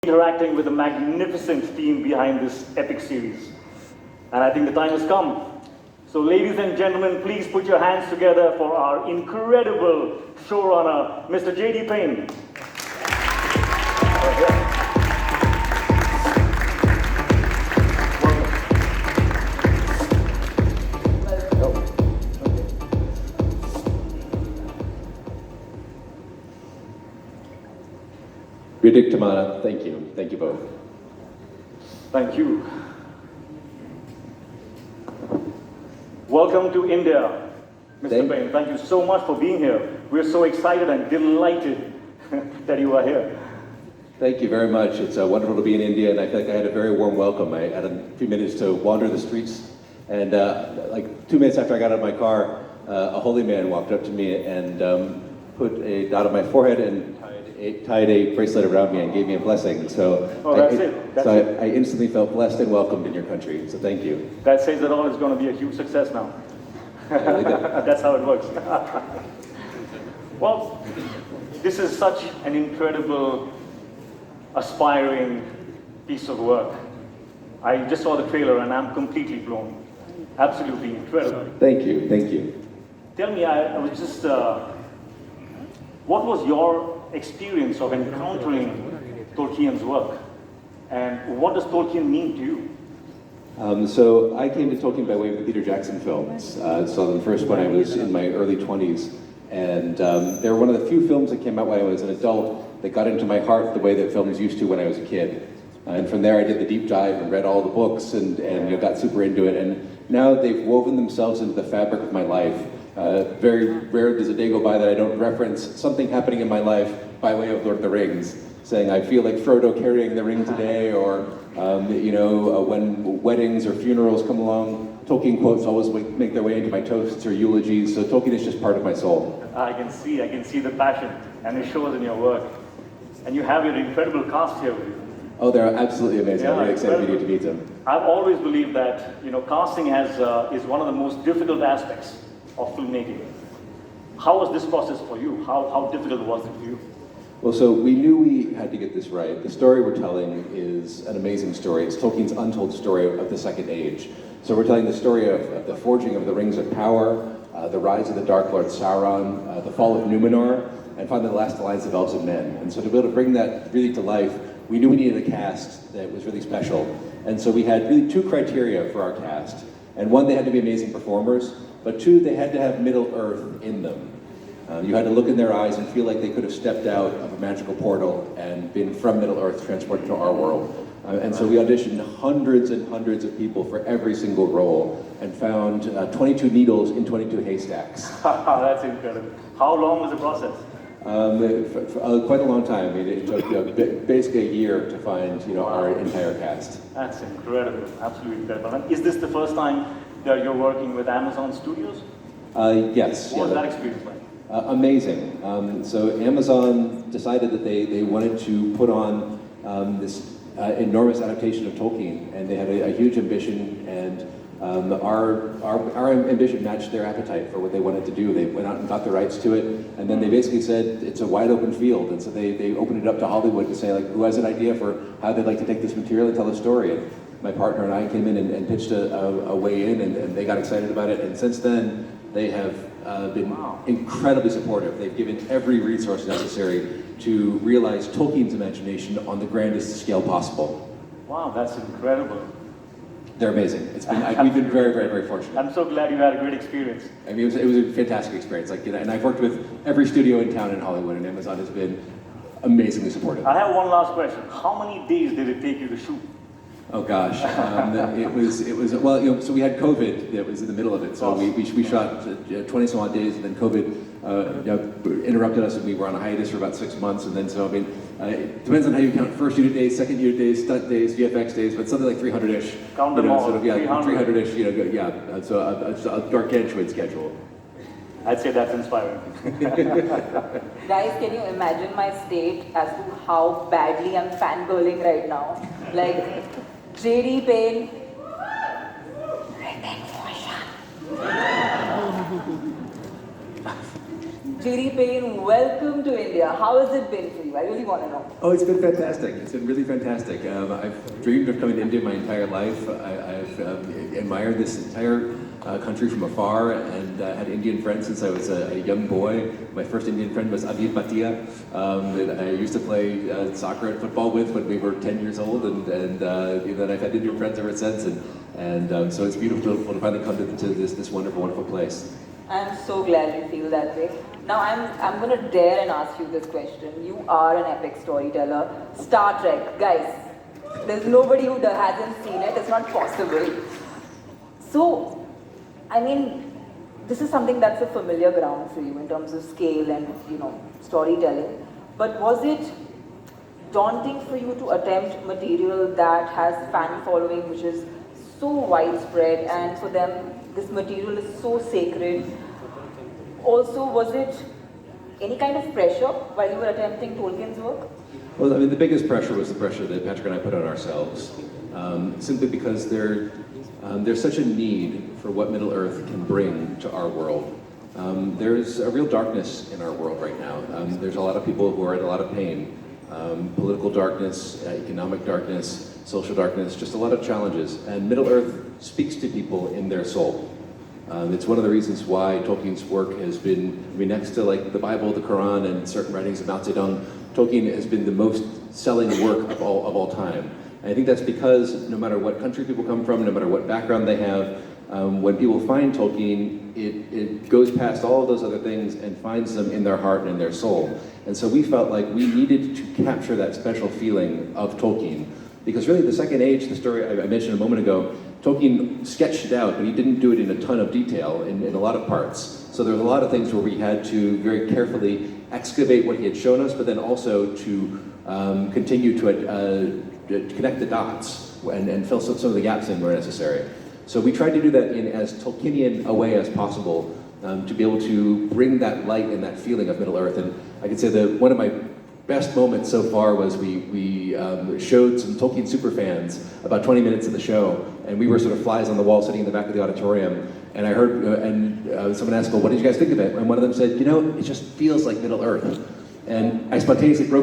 interacting with the magnificent team behind this epic series. And I think the time has come. So ladies and gentlemen, please put your hands together for our incredible showrunner, Mr. J.D. Payne. Hrithik Roshan, thank you. Thank you both. Thank you. Welcome to India, Mr. Payne. Thank you so much for being here. We're so excited and delighted that you are here. Thank you very much. It's wonderful to be in India, and I feel like I had a very warm welcome. I had a few minutes to wander the streets, and like 2 minutes after I got out of my car, a holy man walked up to me and put a dot on my forehead and tied a bracelet around me and gave me a blessing. So, I instantly felt blessed and welcomed in your country. So thank you. That says that all is going to be a huge success now. That's how it works. Well, this is such an incredible, aspiring piece of work. I just saw the trailer and I'm completely blown. Absolutely incredible. Thank you. Thank you. Tell me, I was just, what was your experience of encountering Tolkien's work? And what does Tolkien mean to you? So I came to Tolkien by way of the Peter Jackson films. Saw them first when I was in my early 20s. And they were one of the few films that came out when I was an adult that got into my heart the way that films used to when I was a kid. And from there I did the deep dive and read all the books and got super into it. And now they've woven themselves into the fabric of my life. Very rare does a day go by that I don't reference something happening in my life by way of Lord of the Rings, saying I feel like Frodo carrying the ring today, or when weddings or funerals come along, Tolkien quotes always make their way into my toasts or eulogies, so Tolkien is just part of my soul. I can see the passion, and it shows in your work. And you have your incredible cast here with you. Oh, they're absolutely amazing. Yeah, I'm really excited for you to meet them. I've always believed that casting is one of the most difficult aspects of filmmaking. How was this process for you? How difficult was it for you? Well, so we knew we had to get this right. The story we're telling is an amazing story. It's Tolkien's untold story of the Second Age. So we're telling the story of the forging of the Rings of Power, the rise of the Dark Lord Sauron, the fall of Numenor, and finally the last alliance of elves and men. And so to be able to bring that really to life, we knew we needed a cast that was really special. And so we had really 2 criteria for our cast. And one, they had to be amazing performers, but 2, they had to have Middle-earth in them. You had to look in their eyes and feel like they could have stepped out of a magical portal and been from Middle-earth transported to our world. And so we auditioned hundreds and hundreds of people for every single role and found 22 needles in 22 haystacks. That's incredible. How long was the process? Quite a long time. I mean, it took basically a year to find our entire cast. That's incredible. Absolutely incredible. And is this the first time that you're working with Amazon Studios? Yes. What was that experience like? Amazing. So Amazon decided that they wanted to put on this enormous adaptation of Tolkien, and they had a huge ambition, and our ambition matched their appetite for what they wanted to do. They went out and got the rights to it, and then they basically said it's a wide open field, and so they opened it up to Hollywood to say, like, who has an idea for how they'd like to take this material and tell a story. And my partner and I came in and pitched a way in, and they got excited about it, and since then they have been incredibly supportive. They've given every resource necessary to realize Tolkien's imagination on the grandest scale possible. Wow, that's incredible. They're amazing. We've been very, very, very fortunate. I'm so glad you had a great experience. I mean, it was a fantastic experience. And I've worked with every studio in town in Hollywood, and Amazon has been amazingly supportive. I have one last question. How many days did it take you to shoot? Oh gosh, it was well, so we had COVID that was in the middle of it, so we shot 20 some odd days, and then COVID interrupted us, and we were on a hiatus for about 6 months, and then so I mean, it depends on how you count first unit days, second unit days, stunt days, VFX days, but something like 300-ish. Count them all. Sort of, 300-ish, so a gargantuan schedule. I'd say that's inspiring. Guys, can you imagine my state as to how badly I'm fangirling right now? Like, J.D. Payne, Hrithik Roshan. JD Payne, welcome to India. How has it been for you? I really want to know. Oh, it's been fantastic. It's been really fantastic. I've dreamed of coming to India my entire life. I've admired this entire country from afar and had Indian friends since I was a young boy. My first Indian friend was Abid Bhatia, that I used to play soccer and football with when we were 10 years old, and then I've had Indian friends ever since, and so it's beautiful to finally come to this wonderful, wonderful place. I'm so glad you feel that way. Now I'm going to dare and ask you this question. You are an epic storyteller. Star Trek, guys, there's nobody who hasn't seen it. It's not possible. So, I mean, this is something that's a familiar ground for you in terms of scale and, storytelling. But was it daunting for you to attempt material that has fan following, which is so widespread, and for them, this material is so sacred? Also, was it any kind of pressure while you were attempting Tolkien's work? Well, I mean, the biggest pressure was the pressure that Patrick and I put on ourselves, simply because there's such a need for what Middle-earth can bring to our world. There's a real darkness in our world right now. There's a lot of people who are in a lot of pain. Political darkness, economic darkness, social darkness, just a lot of challenges. And Middle-earth speaks to people in their soul. It's one of the reasons why Tolkien's work has been, next to like the Bible, the Quran, and certain writings of Mao Zedong, Tolkien has been the most selling work of all time. And I think that's because no matter what country people come from, no matter what background they have, when people find Tolkien, it goes past all of those other things and finds them in their heart and in their soul. And so we felt like we needed to capture that special feeling of Tolkien. Because really the Second Age, the story I mentioned a moment ago, Tolkien sketched it out, but he didn't do it in a ton of detail in a lot of parts. So there was a lot of things where we had to very carefully excavate what he had shown us, but then also to continue to connect the dots and fill some of the gaps in where necessary. So we tried to do that in as Tolkienian a way as possible, to be able to bring that light and that feeling of Middle-earth. And I can say that one of my best moments so far was we showed some Tolkien superfans about 20 minutes of the show, and we were sort of flies on the wall sitting in the back of the auditorium, and I heard someone asked, well, what did you guys think of it? And one of them said, it just feels like Middle-earth. And I spontaneously broke